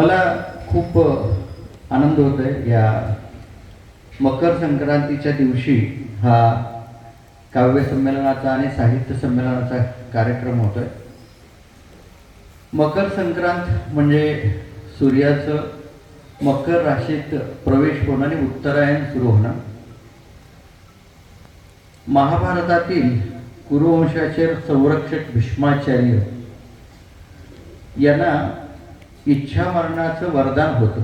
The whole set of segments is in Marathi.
मला खूप आनंद होतोय या मकर संक्रांतीच्या दिवशी हा काव्य संमेलनाचा आणि साहित्य संमेलनाचा कार्यक्रम होतोय. मकर संक्रांत म्हणजे सूर्याचं मकर राशीत प्रवेश होणं आणि उत्तरायण सुरू होणं. महाभारतातील कुरुवंशाचे संरक्षक भीष्माचार्य यांना इच्छा मरणाचं वरदान होतं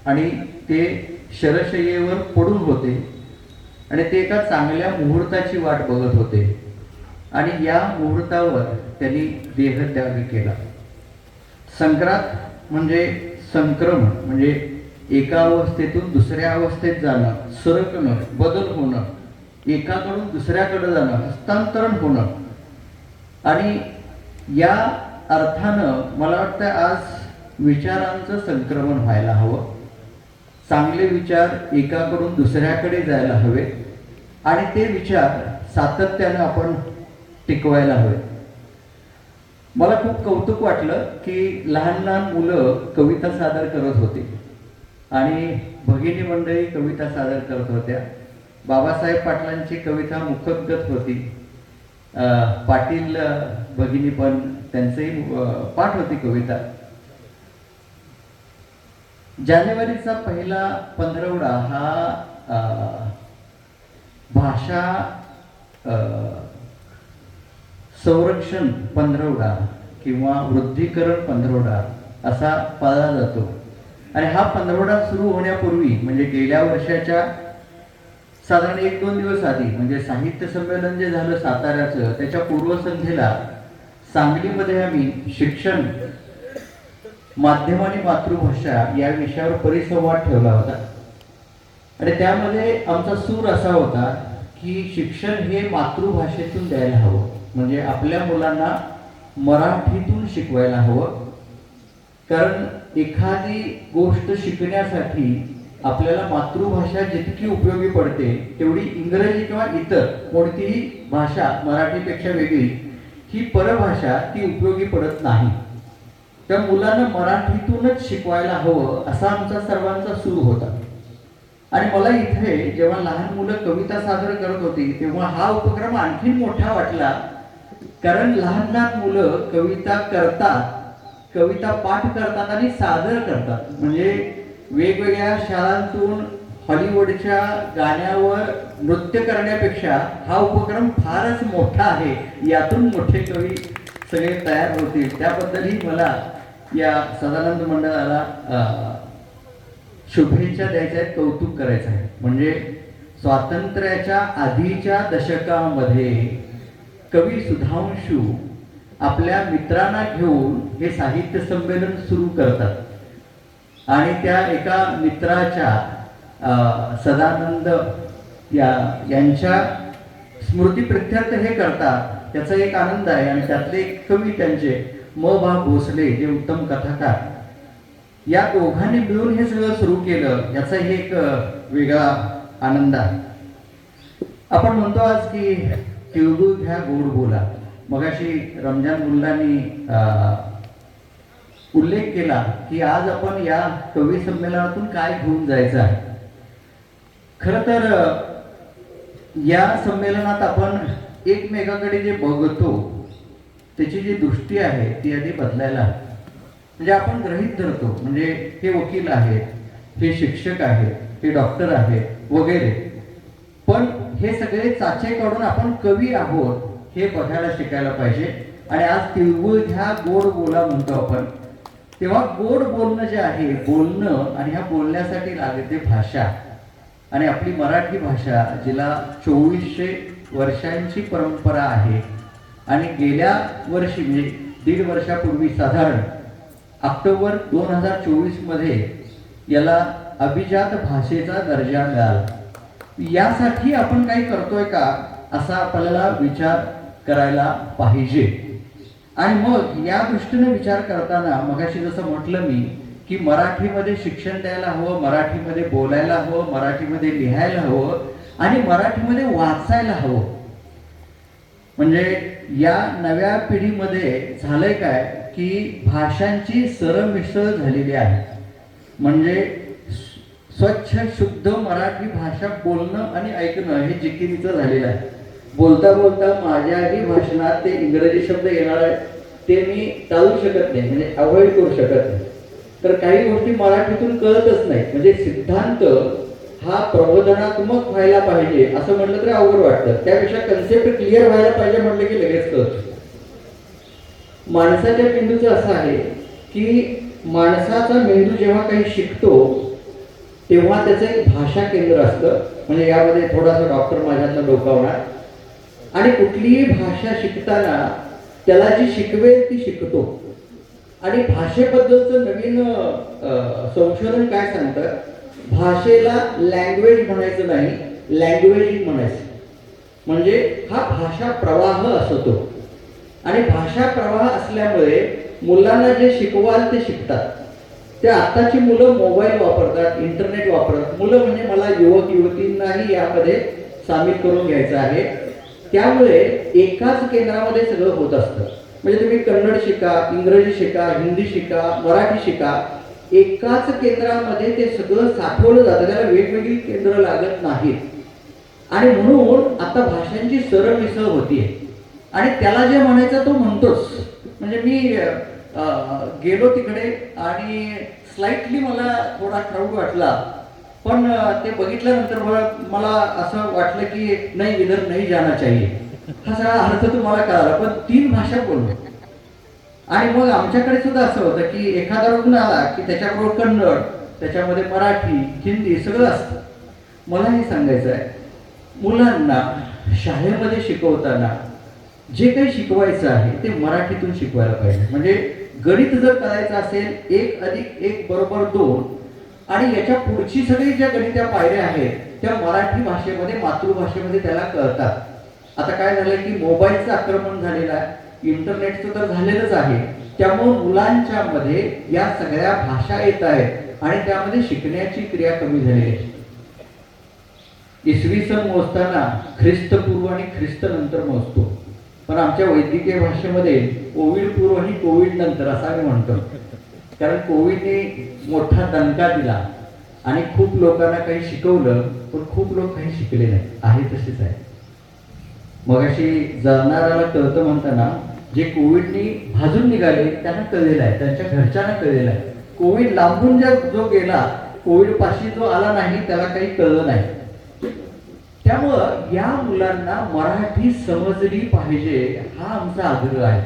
आणि ते शरशय्येवर पडून होते आणि ते एका चांगल्या मुहूर्ताची वाट बघत होते आणि या मुहूर्तावर त्यांनी देहत्याग केला. संक्रांत म्हणजे संक्रमण, म्हणजे एका अवस्थेतून दुसऱ्या अवस्थेत जाणं, सरकणं, बदल होणं, एकाकडून दुसऱ्याकडे जाणं, हस्तांतरण होणं. आणि या अर्थानं मला वाटतं आज विचारांचं संक्रमण व्हायला हवं. चांगले विचार एकाकडून दुसऱ्याकडे जायला हवे आणि ते विचार सातत्यानं आपण टिकवायला हवे. मला खूप कौतुक वाटलं की लहान लहान मुलं कविता सादर करत होती आणि भगिनी मंडळी कविता सादर करत होत्या. बाबासाहेब पाटलांची कविता मुखगत होती. पाटील भगिनी पण त्यांचंही पाठ होती कविता. जानेवारीचा पहिला पंधरवडा हा भाषा संरक्षण पंधरवडा किंवा वृद्धिकरण पंधरवडा असा पाळला जातो. आणि हा पंधरवडा सुरू होण्यापूर्वी म्हणजे गेल्या वर्षाच्या साधारण 1-2 दिवस आधी म्हणजे साहित्य संमेलन जे झालं साताऱ्याचं, त्याच्या पूर्वसंध्येला सांगलीमध्ये आम्ही शिक्षण, माध्यम आणि मातृभाषा या विषयावर परिसंवाद ठेवला होता. आणि त्यामध्ये आमचा सूर असा होता की शिक्षण हे मातृभाषेतून द्यायला हवं, म्हणजे आपल्या मुलांना मराठीतून शिकवायला हवं. कारण एखादी गोष्ट शिकण्यासाठी आपल्याला मातृभाषा जितकी उपयोगी पडते तेवढी इंग्रजी किंवा इतर कोणतीही भाषा मराठीपेक्षा वेगळी ही परभाषा ती उपयोगी पडत नाही. त्या मुलांना मराठीतूनच शिकवायला हवं असा आमचा सर्वांचा सूर होता. आणि मला इथे जेव्हा लहान मुलं कविता सादर करत होती तेव्हा हा उपक्रम आणखीन मोठा वाटला. कारण लहान लहान मुलं कविता करतात, कविता पाठ करतात आणि सादर करतात. म्हणजे वेगवेगळ्या शाळांतून हॉलिवूडच्या गाण्यावर नृत्य करण्यापेक्षा हा उपक्रम फारच मोठा आहे. यातून मोठे कवी सगळे तयार होतील. त्याबद्दलही मला या सदानंद मंडळाला शुभेच्छा द्यायच्या आहेत, कौतुक करायचं आहे. म्हणजे स्वातंत्र्याच्या आधीच्या दशकामध्ये कवी सुधांशू आपल्या मित्रांना घेऊन हे साहित्य संमेलन सुरू करतात आणि त्या एका मित्राच्या सदानंद यांच्या स्मृतीप्रित्यर्थ हे करतात. त्याचा एक आनंद आहे. आणि त्यातले एक कवी त्यांचे म.भा. भोसले जे उत्तम कथाकार, या दोघांनी मिळून हे सगळं सुरू केलं, याचाही एक वेगळा आनंद आहे. आपण म्हणतो आज की तिळगुळ घ्या गोड बोला. मगाशी रमजान मुल्लांनी उल्लेख केला की आज आपण या कवी संमेलनातून काय घेऊन जायचं आहे. खरं तर या संमेलनात आपण एकमेकाकडे जे बघतो त्याची जी दृष्टी आहे ती आधी बदलायला हवी. म्हणजे आपण गृहीत धरतो म्हणजे हे वकील आहेत, हे शिक्षक आहेत, हे डॉक्टर आहेत वगैरे, पण हे सगळे चाचे काढून आपण कवी आहोत हे बघायला शिकायला पाहिजे. आणि आज तिळगुळ घ्या गोड बोला म्हणतो आपण, तेव्हा गोड बोलणं जे आहे, बोलणं आणि ह्या बोलण्यासाठी लागते भाषा. आणि आपली मराठी भाषा जिला 2400 वर्षांची परंपरा आहे आणि गेल्या वर्षी म्हणजे 1.5 वर्षापूर्वी साधारण ऑक्टोबर 2024 मध्ये याला अभिजात भाषेचा दर्जा मिळाला. यासाठी आपण काही करतोय का असा आपल्याला विचार करायला पाहिजे. आणि मग या दृष्टीने विचार करताना मगाशी जसं म्हटलं मी की मराठीमध्ये शिक्षण द्यायला हवं, मराठीमध्ये बोलायला हवं, मराठीमध्ये लिहायला हवं आणि मराठीमध्ये वाचायला हवं. म्हणजे या नव्या पिढीमध्ये झालंय काय की भाषांची सरमिसळ झालेली आहे. म्हणजे स्वच्छ शुद्ध मराठी भाषा बोलणं आणि ऐकणं हे जिकिरीचं झालेलं आहे. बोलता बोलता माझ्याही भाषणात ते इंग्रजी शब्द येणार आहेत, ते मी टाळू शकत नाही, म्हणजे अवॉइड करू शकत नाही. तर काही गोष्टी मराठीतून कळतच नाही. म्हणजे सिद्धांत हा प्रबोधनात्मक व्हायला पाहिजे असं म्हटलं तरी अवघड वाटतं. त्यापेक्षा कन्सेप्ट क्लिअर व्हायला पाहिजे म्हटलं की लगेच कळतं. माणसाच्या मेंदूचं असं आहे की माणसाचा मेंदू जेव्हा काही शिकतो तेव्हा त्याचं एक भाषा केंद्र असतं. म्हणजे यामध्ये थोडासा डॉक्टर माझ्यातला डोकावणार. आणि कुठलीही भाषा शिकताना त्याला जी शिकवेल ती शिकतो. आणि भाषेबद्दलचं नवीन संशोधन काय सांगतं, भाषेला लँग्वेज म्हणायचं नाही, लँग्वेजिंग म्हणायचं. म्हणजे हा भाषा प्रवाह असतो. आणि भाषा प्रवाह असल्यामुळे मुलांना जे शिकवाल ते शिकतात. ते आत्ताची मुलं मोबाईल वापरतात, इंटरनेट वापरतात. मुलं म्हणजे मला युवक युवतींनाही यामध्ये सामील करून घ्यायचं आहे. त्यामुळे एकाच केंद्रामध्ये सगळं होत असतं. म्हणजे तुम्ही कन्नड शिका, इंग्रजी शिका, हिंदी शिका, मराठी शिका, एकाच केंद्रामध्ये ते सगळं साठवलं जातं. त्याला वेगवेगळी केंद्र लागत नाहीत. आणि म्हणून आता भाषांची सरमिसळ होतीये. आणि त्याला जे म्हणायचं तो म्हणतोच. म्हणजे मी गेलो तिकडे आणि स्लाइटली मला थोडा क्राऊड वाटला, पण ते बघितल्यानंतर मला असं वाटलं की नाही, इधर नाही जाना चाहिए, हा सगळा अर्थ तुम्हाला कळाला. पण 3 भाषा बोललो. आणि मग आमच्याकडे सुद्धा असं होतं की एखादा रुग्ण आला की त्याच्याबरोबर कन्नड, त्याच्यामध्ये मराठी, हिंदी सगळं असतं. मला हे सांगायचं आहे, मुलांना शाळेमध्ये शिकवताना जे काही शिकवायचं आहे ते मराठीतून शिकवायला पाहिजे. म्हणजे गणित जर करायचं असेल 1 + 1 = 2, आणि याच्या पुढची सगळी ज्या गणित्या पायऱ्या आहेत त्या मराठी भाषेमध्ये, मातृभाषेमध्ये त्याला कळतात. आता काय झालंय की मोबाईलचं आक्रमण झालेलं आहे, इंटरनेटचं तर झालेलंच आहे. त्यामुळे मुलांच्या मध्ये या सगळ्या भाषा येत आहेत आणि त्यामध्ये शिकण्याची क्रिया कमी झालेली आहे. इसवी सन मोजताना ख्रिस्तपूर्व आणि ख्रिस्त नंतर मोजतो, पण आमच्या वैद्यकीय भाषेमध्ये कोविड पूर्व आणि कोविड नंतर असं आम्ही म्हणतो. कारण कोविडने मोठा दणका दिला आणि खूप लोकांना काही शिकवलं, पण खूप लोक काही शिकले नाही, आहे तसेच आहे. मगाशी जळणाऱ्याला कळतं म्हणताना, जे कोविडनी भाजून निघाले त्यांना कळलेलं आहे, त्यांच्या घरच्यांना कळलेलं आहे. कोविड लांबून जो गेला, कोविड पाशी जो आला नाही त्याला काही कळलं नाही. त्यामुळं या मुलांना मराठी समजली पाहिजे हा आमचा आग्रह आहे.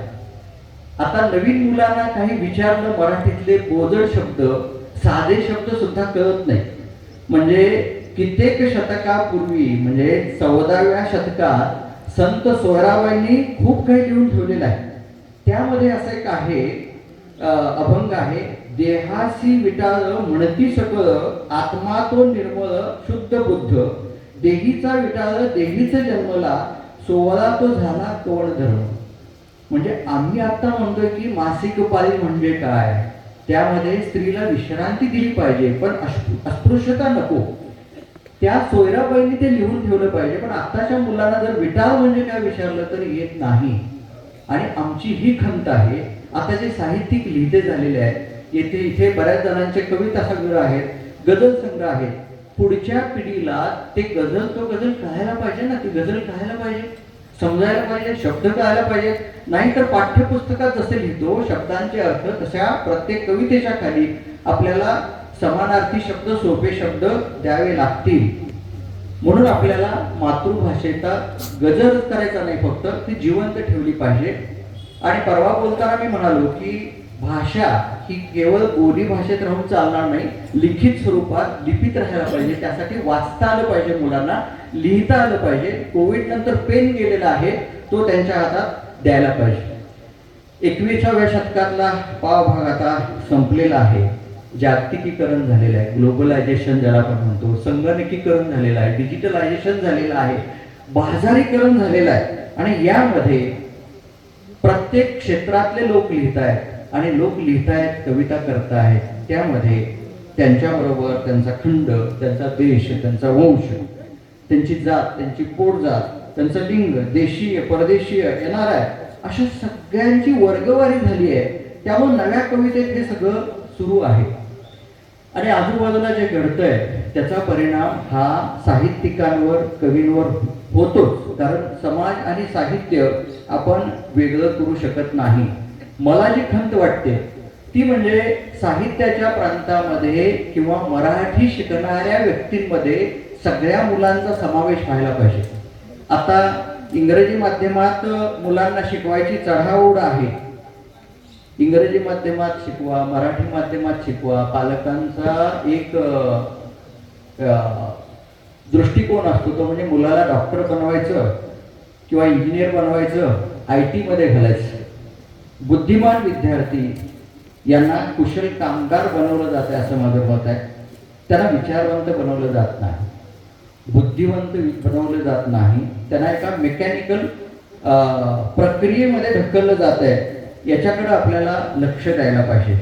आता नवीन मुलांना काही विचारलं, मराठीतले बोजड शब्द, साधे शब्द सुद्धा कळत नाही. म्हणजे कित्येक शतकापूर्वी, म्हणजे 14व्या शतकात संत सोयराबाईंनी खूप काही लिहून ठेवलेलं आहे. त्यामध्ये असं एक आहे, अभंग आहे, देहासी विटाळ म्हणती सकळ, आत्मा तो निर्मळ शुद्ध बुद्ध, देहीचा विटाळ देहीच जन्मला, सोहळा तो झाला कवण धर्म. म्हणजे आम्ही आता म्हणतोय की मासिक पाळी म्हणजे काय, त्यामध्ये स्त्रीला विश्रांती दिली पाहिजे, पण अस्पृश्यता नको. त्या सोयराबाईंनी ते लिहून ठेवलं पाहिजे. पण आताच्या मुलांना जर विटाळ म्हणजे काय विचारलं तर येत नाही. आणि आमची ही खंत आहे. आता जे साहित्यिक लिहिते झालेले आहेत, इथे बऱ्याच जणांचे कविता संग्रह आहेत, गझल संग्रह आहेत. पुढच्या पिढीला ते तो गझल कळायला पाहिजे ना, ती गझल कळायला पाहिजे, समजायला पाहिजे, शब्द कळायला पाहिजे. नाहीतर पाठ्यपुस्तकात जसे लिहितो शब्दांचे अर्थ, तशा प्रत्येक कवितेच्या खाली आपल्याला समानार्थी शब्द, सोपे शब्द द्यावे लागतील. म्हणून आपल्याला मातृभाषेचा गजर करायचा नाही, फक्त ती जिवंत ठेवली पाहिजे. आणि परवा बोलताना मी म्हणालो की भाषा ही केवळ बोली भाषेत राहून चालणार नाही, लिखित स्वरूपात लिपित राहायला पाहिजे. त्यासाठी वाचता आलं पाहिजे, मुलांना लिहिता आलं पाहिजे. कोविड नंतर पेन गेलेला आहे, तो त्यांच्या हातात द्यायला पाहिजे. 21व्या शतकातला पावभाग आता संपलेला आहे. जागतिकीकरण झालेलं आहे, ग्लोबलायझेशन ज्याला आपण म्हणतो, संगणकीकरण झालेलं आहे, डिजिटलायझेशन झालेलं आहे, बाजारीकरण झालेलं आहे. आणि यामध्ये प्रत्येक क्षेत्रातले लोक लिहित आहेत आणि लोक लिहितायत, कविता करतायत. त्यामध्ये त्यांच्याबरोबर त्यांचा खंड, त्यांचा देश, त्यांचा वंश, त्यांची जात, त्यांची पोटजात, त्यांचं लिंग, देशीय परदेशीय येणार आहे, अशा सगळ्यांची वर्गवारी झाली आहे. त्यामुळे नव्या कवितेत हे सगळं सुरू आहे. आणि आजूबाजूला जे घडतंय त्याचा परिणाम हा साहित्यिकांवर, कवींवर होतोच. कारण समाज आणि साहित्य आपण वेगळं करू शकत नाही. मला जी खंत वाटते ती म्हणजे साहित्याच्या प्रांतामध्ये किंवा मराठी शिकणाऱ्या व्यक्तींमध्ये सगळ्या मुलांचा समावेश व्हायला पाहिजे. आता इंग्रजी माध्यमात मुलांना शिकवायची चढाओढ आहे. इंग्रजी माध्यमात शिकवा, मराठी माध्यमात शिकवा, पालकांचा एक दृष्टिकोन असतो तो म्हणजे मुलाला डॉक्टर बनवायचं किंवा इंजिनियर बनवायचं, IT मध्ये घालायचं. बुद्धिमान विद्यार्थी यांना कुशल कामगार बनवलं जाते असं माझं मत आहे. त्यांना विचारवंत बनवलं जात नाही, बुद्धिवंत बनवलं जात नाही. त्यांना एका मेकॅनिकल प्रक्रियेमध्ये ढकललं जात आहे. याच्याकडे आपल्याला लक्ष द्यायला पाहिजे.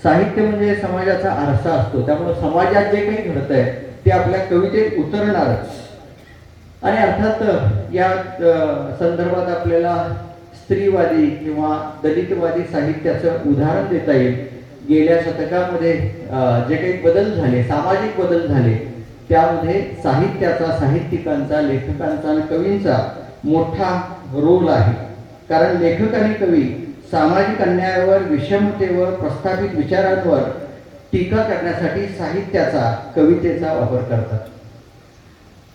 साहित्य म्हणजे समाजाचा आरसा असतो, त्यामुळे समाजात जे काही घडतंय ते आपल्या कवितेत उतरणारच. आणि अर्थात या संदर्भात आपल्याला स्त्रीवादी किंवा दलितवादी साहित्याचं उदाहरण देता येईल. गेल्या शतकामध्ये जे काही बदल झाले, सामाजिक बदल झाले, त्यामध्ये साहित्याचा, साहित्यिकांचा, लेखकांचा आणि कवींचा मोठा रोल आहे. कारण लेखक आणि कवी सामाजिक अन्यायावर, विषमतेवर, प्रस्थापित विचारांवर टीका करण्यासाठी साहित्याचा, कवितेचा वापर करतात.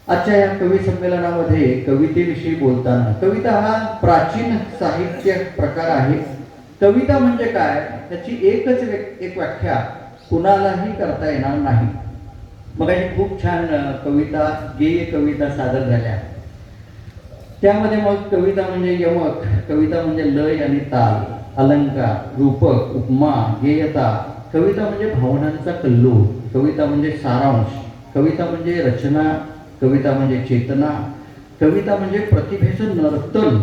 आजच्या या कवी संमेलनामध्ये कवितेविषयी बोलताना, कविता हा प्राचीन साहित्य प्रकार आहे. कविता म्हणजे काय, त्याची एक व्याख्या कुणालाही करता येणार नाही. मग खूप छान कविता, गेय कविता सादर झाल्या. त्यामध्ये मग कविता म्हणजे यमक, कविता म्हणजे लय आणि ताल, अलंकार, रूपक, उपमा, गेयता. कविता म्हणजे भावनांचा कल्लोळ, कविता म्हणजे सारांश, कविता म्हणजे रचना, कविता म्हणजे चेतना, कविता म्हणजे प्रतिभेचं नर्तन,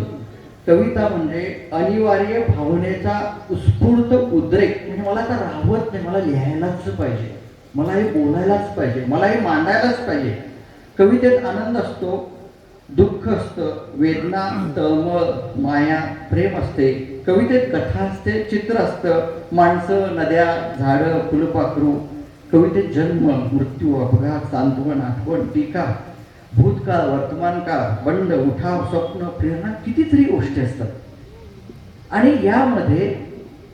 कविता म्हणजे अनिवार्य भावनेचा उत्स्फूर्त उद्रेक. म्हणजे मला आता राहवत नाही, मला लिहायलाच पाहिजे, मला हे बोलायलाच पाहिजे, मला हे मांडायलाच पाहिजे. कवितेत आनंद असतो, दुःख असतं, वेदना, तळमळ, माया, प्रेम असते. कवितेत कथा असते, चित्र असतं, माणसं, नद्या, झाडं, फुलपाखरू. कवितेत जन्म, मृत्यू, अपघात, सांत्वन, आठवण, टीका, भूतकाळ, वर्तमानकाळ, बंड, उठाव, स्वप्न, प्रेरणा, कितीतरी गोष्टी असतात. आणि यामध्ये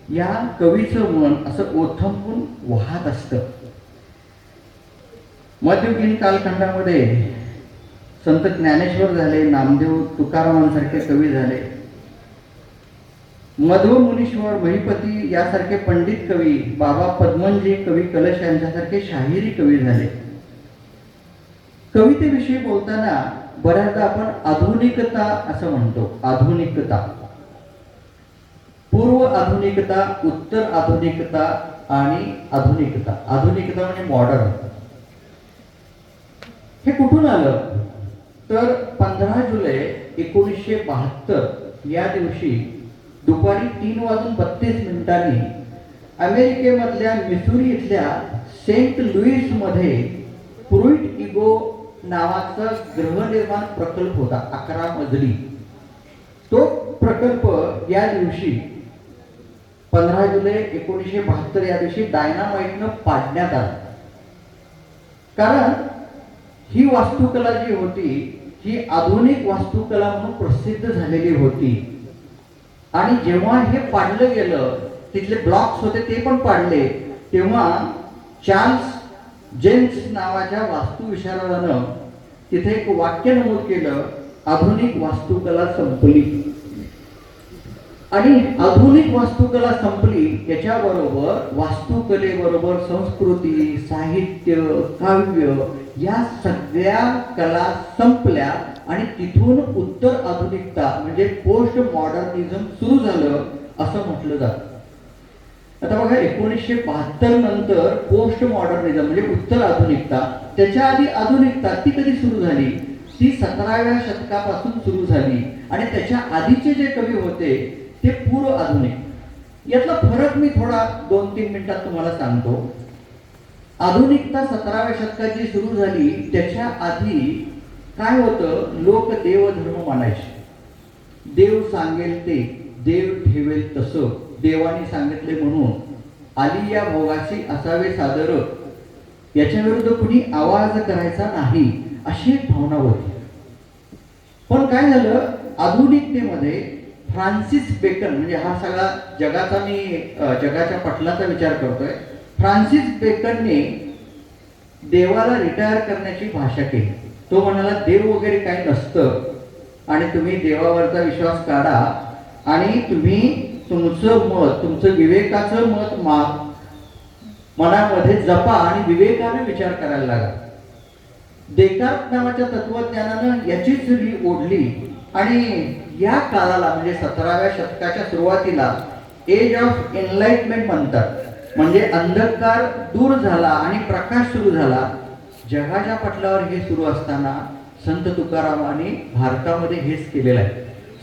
या कवीचं मन असं ओथंबून वाहत असतं. मध्ययुगीन कालखंडामध्ये संत ज्ञानेश्वर झाले, नामदेव, तुकारामांसारखे कवी झाले, मध्व मुनीश्वर, महिपती यासारखे पंडित कवी, बाबा पद्मनजी, कवी कलश यांच्यासारखे शाहिरी कवी झाले. कवितेविषयी बोलताना बऱ्याचदा आपण आधुनिकता असं म्हणतो. आधुनिकता, पूर्व आधुनिकता, उत्तर आधुनिकता आणि आधुनिकता. आधुनिकता म्हणजे मॉडर्न. हे कुठून आलं तर 15 जुलै 1972 या दिवशी दुपारी 3:32 अमेरिकेमधल्या मिसुरी इथल्या सेंट लुईस मध्ये प्रुइट इगो नावाचा गृहनिर्माण प्रकल्प होता, 11 मजली. तो प्रकल्प या दिवशी 15 जुलै 1972 या दिवशी डायनामाइटनं पाडण्यात आला. कारण ही वास्तुकला जी होती ही आधुनिक वास्तुकला म्हणून प्रसिद्ध झालेली होती. आणि जेव्हा हे पाडलं गेलं, तिथले ब्लॉक्स होते ते पण पाडले, तेव्हा चार्ल्स जेम्स नावाच्या वास्तुविशारदानं तिथे एक वाक्य नमूद केलं, आधुनिक वास्तुकला संपली. आणि आधुनिक वास्तुकला संपली याच्याबरोबर वास्तुकलेबरोबर संस्कृती, साहित्य, काव्य या सगळ्या कला संपल्या आणि तिथून उत्तर आधुनिकता म्हणजे पोस्ट मॉडर्निझम सुरू झालं असं म्हटलं जातं. आता बघा, 1972 नंतर पोस्ट मॉडर्निझम म्हणजे उत्तर आधुनिकता, त्याच्या आधी आधुनिकता ती कधी सुरू झाली? ती 17व्या शतकापासून सुरू झाली. आणि त्याच्या आधीचे जे कवी होते ते पूर्व आधुनिक. यातला फरक मी थोडा 2-3 मिनिटात तुम्हाला सांगतो. आधुनिकता 17व्या शतकात जी सुरू झाली त्याच्या आधी काय होतं, लोक देवधर्म मानायचे. देव सांगेल ते, देव ठेवेल तसं, देवाने सांगितले म्हणून. आली या भोगासी असावे सादर, याच्या विरुद्ध कुणी आवाज करायचा नाही, अशी एक भावना होती. पण काय झालं, आधुनिकतेमध्ये फ्रान्सिस बेकन, म्हणजे हा सगळा जगाचा मी जगाच्या पटलाचा विचार करतोय, फ्रान्सिस बेकनने देवाला रिटायर करण्याची भाषा केली. तो म्हणाला देव वगैरे काही नसतं आणि तुम्ही देवावरचा विश्वास काढा आणि तुम्ही तुमचं मत, तुमचं विवेकाचं मत मनामध्ये जपा आणि विवेकाने विचार करायला लागा. देकार्त नावाच्या तत्वज्ञानानं याचीच री ओढली आणि या काळाला म्हणजे 17व्या शतकाच्या सुरुवातीला एज ऑफ एनलाइटमेंट म्हणतात. म्हणजे अंधकार दूर झाला आणि प्रकाश सुरू झाला. जगाच्या पटलावर हे सुरू असताना संत तुकारामांनी भारतामध्ये हेच केलेलं आहे.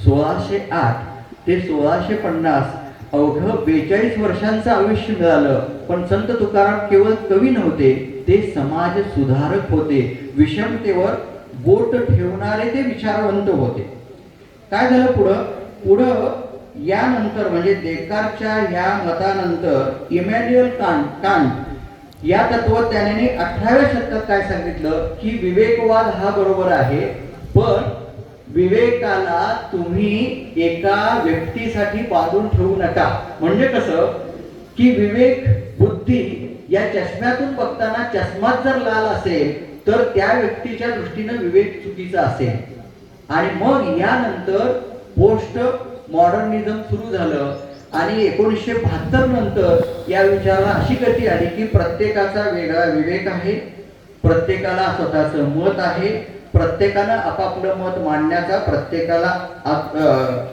1608 ते 1650 अवघं 42 वर्षांचं आयुष्य मिळालं. पण संत तुकाराम केवळ कवी नव्हते, ते समाज सुधारक होते. विषमतेवर बोट ठेवणारे ते विचारवंत होते. काय झालं पुढं यानंतर म्हणजे देकार्तच्या या मतानंतर इमॅन्युएल कांट या तत्वज्ञानाने 18व्या शतकात काय सांगितलं की विवेकवाद हा बरोबर आहे, पण विवेकाला तुम्ही एका व्यक्तीसाठी बांधून ठेवू नका. म्हणजे कसं की विवेक बुद्धी या चष्म्यातून बघताना चष्माच जर लाल असेल तर त्या व्यक्तीच्या दृष्टीनं विवेक चुकीचा असेल. आणि मग यानंतर पोस्ट मॉडर्निझम सुरू झालं आणि 1972 नंतर या विचाराला अशी गती आली की प्रत्येकाचा वेगळा विवेक आहे, प्रत्येकाला स्वतःचं मत आहे, प्रत्येकानं आपापलं मत मांडण्याचा प्रत्येकाला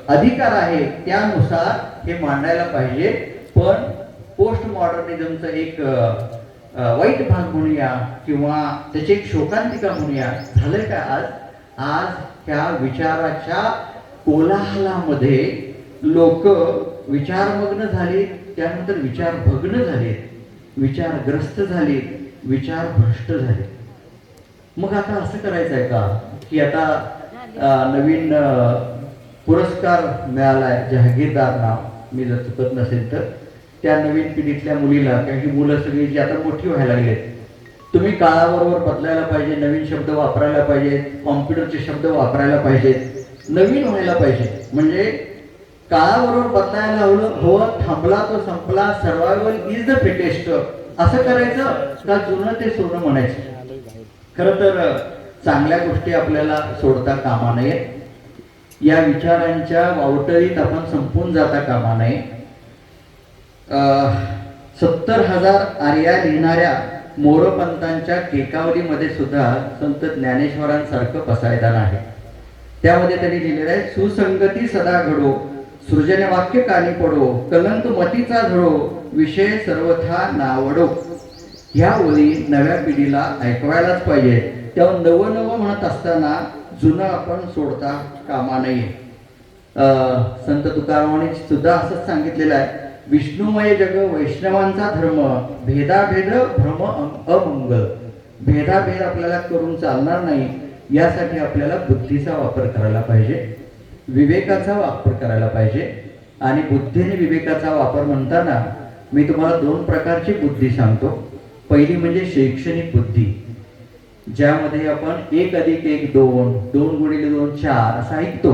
अधिकार आहे, त्यानुसार हे मांडायला पाहिजे. पण पोस्ट मॉडर्निझमचं एक वाईट भाग म्हणूया किंवा त्याची एक शोकांतिका म्हणूया झालंय का आज ह्या विचाराच्या कोलाहलामध्ये लोक विचारमग्न झाले, त्यानंतर विचारभग्न झाले, विचारग्रस्त झाले, विचार भ्रष्ट झाले. मग आता असं करायचं आहे का की आता नवीन पुरस्कार मिळालाय जहागीरदार नाव, मी जर चुकत नसेल तर, त्या नवीन पिढीतल्या मुलीला, कारण की मुलं सगळी जी आता मोठी व्हायला लागलेत, तुम्ही काळाबरोबर बदलायला पाहिजे, नवीन शब्द वापरायला पाहिजे, कॉम्प्युटरचे शब्द वापरायला पाहिजेत, नवीन व्हायला पाहिजे. म्हणजे काळाबरोबर बदलायला हवं, थांबला तो संपला, सर्वायवल इज द फिटेस्ट असं करायचं का जुनं ते सोनं म्हणायचं. खरं तर चांगल्या गोष्टी आपल्याला सोडता कामा नये, या विचारांच्या वावटळीत आपण संपून जाता कामा नये. 70,000 आर्या लिहिणाऱ्या मोरपंतांच्या केकावलीमध्ये सुद्धा संत ज्ञानेश्वरांसारखं पसायदान आहे. त्यामध्ये त्यांनी लिहिलेलं आहे, सुसंगती सदा घडो, सृजन वाक्य कानी पडो, कलंक मतीचा झडो, विषय सर्वथा नावडो. ह्या ओळी नव्या पिढीला ऐकवायलाच पाहिजे. तेव्हा नवं म्हणत असताना जुनं आपण सोडता कामा नये. संत तुकारामांनी सुद्धा असंच सांगितलेलं आहे, विष्णुमय जग वैष्णवांचा धर्म, भेदाभेद भ्रम अमंगल. भेदाभेद आपल्याला करून चालणार नाही, यासाठी आपल्याला बुद्धीचा वापर करायला पाहिजे, विवेकाचा वापर करायला पाहिजे. आणि बुद्धीने विवेकाचा वापर म्हणताना मी तुम्हाला 2 प्रकारची बुद्धी सांगतो. पहिली म्हणजे शैक्षणिक बुद्धी, ज्यामध्ये आपण 1 + 1 2, 2 × 2 4 असं ऐकतो.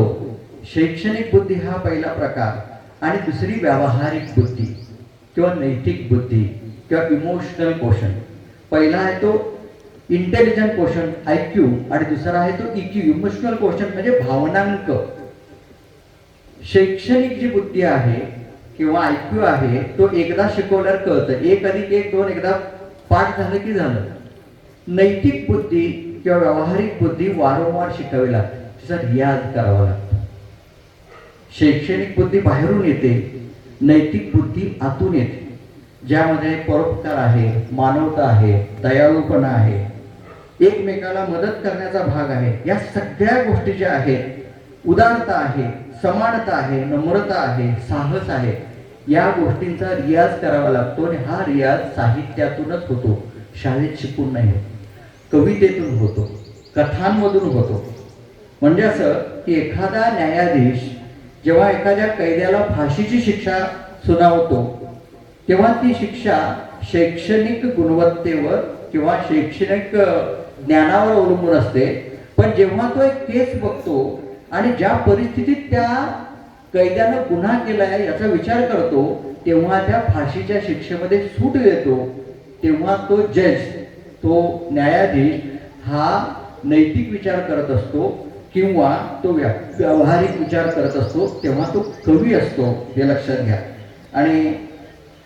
शैक्षणिक बुद्धी हा पहिला प्रकार. आणि दुसरी व्यावहारिक बुद्धी किंवा नैतिक बुद्धी किंवा इमोशनल क्वेश्चन. पहिला आहे तो इंटेलिजंट क्वेश्चन IQ आणि दुसरा आहे तो EQ इमोशनल क्वेश्चन म्हणजे भावनांक. शैक्षणिक जी बुद्धी आहे किंवा IQ आहे तो एकदा शिकवल्यावर कळतं, 1 + 1 2 एकदा पाठ झालं की झालं. नैतिक बुद्धी किंवा व्यावहारिक बुद्धी वारंवार शिकावी लागते, तिचा रियाज करावा लागतो. शैक्षणिक बुद्धी बाहेरून येते, नैतिक बुद्धी आतून येते, ज्यामध्ये परोपकार आहे, मानवता आहे, दयाळूपणा आहे, एकमेकाला मदत करण्याचा भाग आहे. या सगळ्या गोष्टी ज्या आहेत, उदारता आहे, समानता आहे, नम्रता आहे, साहस आहे, या गोष्टींचा रियाज करावा लागतो. आणि हा रियाज साहित्यातूनच होतो, शाळेत शिकून नाही होत, कवितेतून होतो, कथांमधून होतो. म्हणजे असं की एखादा न्यायाधीश जेव्हा एखाद्या कैद्याला फाशीची शिक्षा सुनावतो तेव्हा ती शिक्षा शैक्षणिक गुणवत्तेवर किंवा शैक्षणिक ज्ञानावर अवलंबून असते. पण जेव्हा तो एक केस बघतो आणि ज्या परिस्थितीत त्या कैद्यानं गुन्हा केलाय याचा विचार करतो, तेव्हा त्या फाशीच्या शिक्षेमध्ये सूट देतो, तेव्हा तो जज, तो न्यायाधीश हा नैतिक विचार करत असतो किंवा तो व्यावहारिक विचार करत असतो, तेव्हा तो कवी असतो, हे लक्षात घ्या. आणि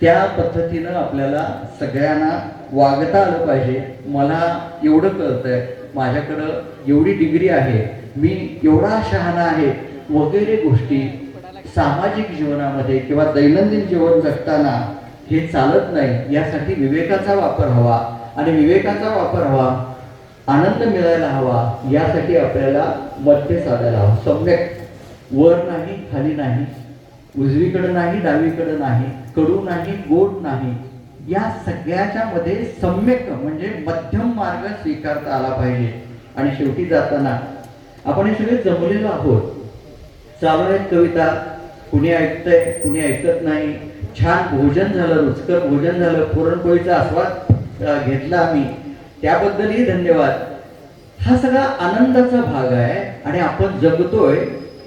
त्या पद्धतीनं आपल्याला सगळ्यांना वागता आलं पाहिजे. मला एवढं कळतंय, माझ्याकडं एवढी डिग्री आहे, मी एवढा शहाणा आहे वगैरे गोष्टी सामाजिक जीवनामध्ये किंवा दैनंदिन जीवन जगताना हे चालत नाही. यासाठी विवेकाचा वापर हवा आणि विवेकाचा वापर हवा, आनंद मिळायला हवा, यासाठी आपल्याला मध्य साधायला हवं. सम्यक, वर नाही खाली नाही, उजवीकडे नाही डावीकडे नाही, कडू नाही गोड नाही, या सगळ्याच्या मध्ये सम्यक म्हणजे मध्यम मार्ग स्वीकारता आला पाहिजे. आणि शेवटी जाताना आपण हे सगळे जमलेलो आहोत, चालू आहेत कविता, कुणी ऐकतंय कुणी ऐकत नाही, छान भोजन झालं, रुचकर भोजन झालं, पुरणपोळीचा आस्वाद घेतला आम्ही, त्याबद्दलही धन्यवाद. हा सगळा आनंदाचा भाग आहे आणि आपण जगतोय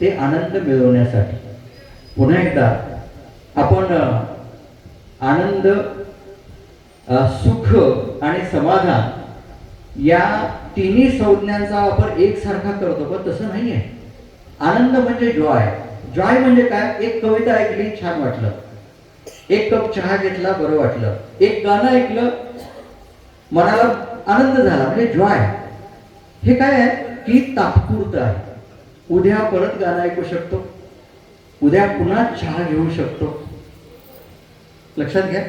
ते आनंद मिळवण्यासाठी. पुन्हा एकदा आपण आनंद, सुख आणि समाधान या तिन्ही संज्ञांचा वापर एकसारखा करतो, पण तसं नाही आहे. आनंद म्हणजे जॉय. जॉय म्हणजे काय? एक कविता ऐकली छान वाटलं, एक कप चहा घेतला बरं वाटलं, एक गाणं ऐकलं मनाला आनंद झाला, म्हणजे जॉय. हे काय आहे की तात्पुरतं आहे. उद्या परत गाणं ऐकू शकतो, उद्या पुन्हा चहा घेऊ शकतो. लक्षात घ्या,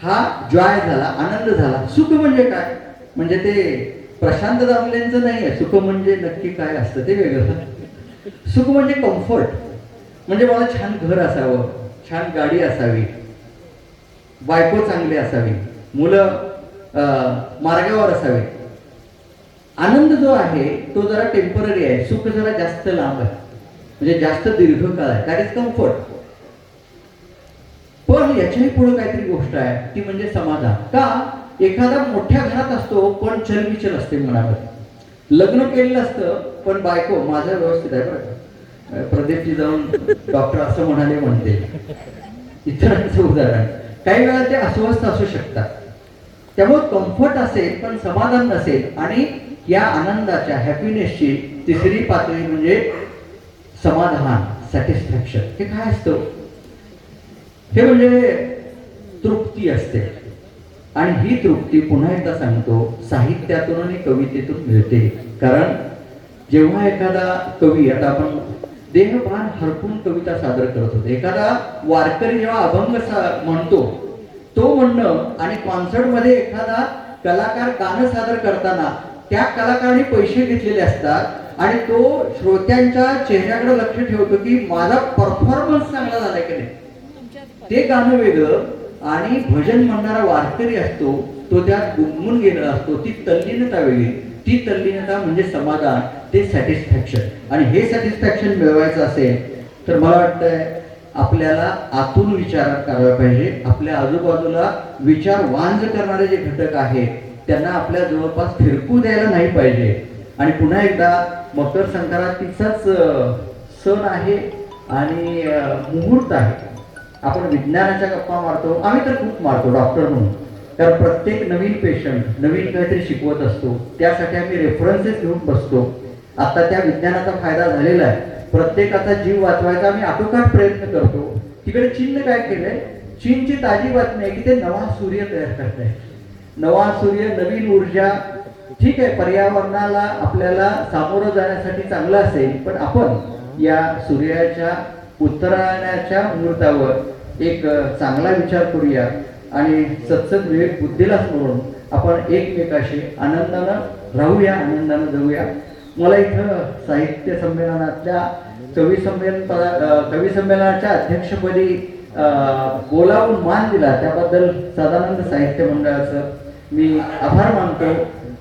हा जॉय झाला, आनंद झाला. सुख म्हणजे काय? म्हणजे ते प्रशांत दामलेंचं नाही आहे. सुख म्हणजे नक्की काय असतं ते वेगळं. सुख म्हणजे कम्फर्ट, म्हणजे मला छान घर असावं, छान गाडी असावी, बायको चांगली असावी, मुलं मार्गावर असावी. आनंद जो आहे तो जरा टेम्पररी आहे, सुख जरा जास्त लांब आहे, म्हणजे जास्त दीर्घकाळ आहे. That is comfort. पण याच्याही पुढे काहीतरी गोष्ट आहे, ती म्हणजे समाधान. का? एखादा मोठ्या घरात असतो पण चलबिचल असते मनामध्ये, लग्न केलेलं असतं पण बायको माझं व्यवस्थित आहे बरं, प्रदीपजी जाऊन डॉक्टर असं म्हणाले म्हणते, इतरांचं उदाहरण. काही वेळा ते अस्वस्थ असू शकतात. त्यामुळे कम्फर्ट असेल पण समाधान नसेल. आणि या आनंदाच्या, हॅपीनेसची तिसरी पातळी म्हणजे समाधान, सॅटिस्फॅक्शन. हे काय असतं? हे म्हणजे तृप्ती असते. आणि ही तृप्ती पुन्हा एकदा सांगतो साहित्यातून आणि कवितेतून मिळते. कारण जेव्हा एखादा कवी, आता आपण देहभान हरपून कविता सादर करत होतो, एखादा वारकरी जेव्हा अभंग म्हणतो, तो म्हणणं आणि कॉन्सर्टमध्ये एखादा कलाकार गाणं सादर करताना त्या कलाकाराने पैसे घेतलेले असतात आणि तो श्रोत्यांच्या चेहऱ्याकडे लक्ष ठेवतो की माझा परफॉर्मन्स चांगला झालाय की नाही. ते गाणं वेगळं आणि भजन म्हणणारा वारकरी असतो तो त्यात गुंगून गेलेला असतो, ती तल्लीनता वेगळी. ती तल्लीनता म्हणजे समाधान, ते सॅटिस्फॅक्शन. आणि हे सॅटिस्फॅक्शन मिळवायचं असेल तर मला वाटतंय आपल्याला आतून विचार करायला पाहिजे. आपल्या आजूबाजूला विचार वांज करणारे जे घटक आहेत त्यांना आपल्या जवळपास फिरकू द्यायला नाही पाहिजे. आणि पुन्हा एकदा मकर संक्रांतीचाच सण आहे आणि मुहूर्त आहे. आपण विज्ञानाच्या गप्पा मारतो, आम्ही तर खूप मारतो डॉक्टर म्हणून, कारण प्रत्येक नवीन पेशंट नवीन काहीतरी शिकवत असतो, त्यासाठी आम्ही रेफरन्सेस घेऊन बसतो. आता त्या विज्ञानाचा फायदा झालेला आहे, प्रत्येकाचा जीव वाचवायचा आम्ही आटोकाट प्रयत्न करतो. तिकडे चीनने काय केलंय? चीनची ताजी बातमी आहे की ते नवा सूर्य तयार करत आहे. नवा सूर्य, नवीन ऊर्जा. ठीक आहे, पर्यावरणाला आपल्याला सामोरं जाण्यासाठी चांगलं असेल, पण आपण या सूर्याच्या उत्तरायणाच्या मुहूर्तावर एक चांगला विचार करूया आणि सत्सद विवेक बुद्धीला स्मरून आपण एकमेकाशी आनंदानं राहूया, आनंदानं जगूया. मला इथं साहित्य संमेलनातल्या कवी संमेलनाच्या अध्यक्षपदी बोलावून मान दिला, त्याबद्दल सदानंद साहित्य मंडळाचं मी आभार मानतो.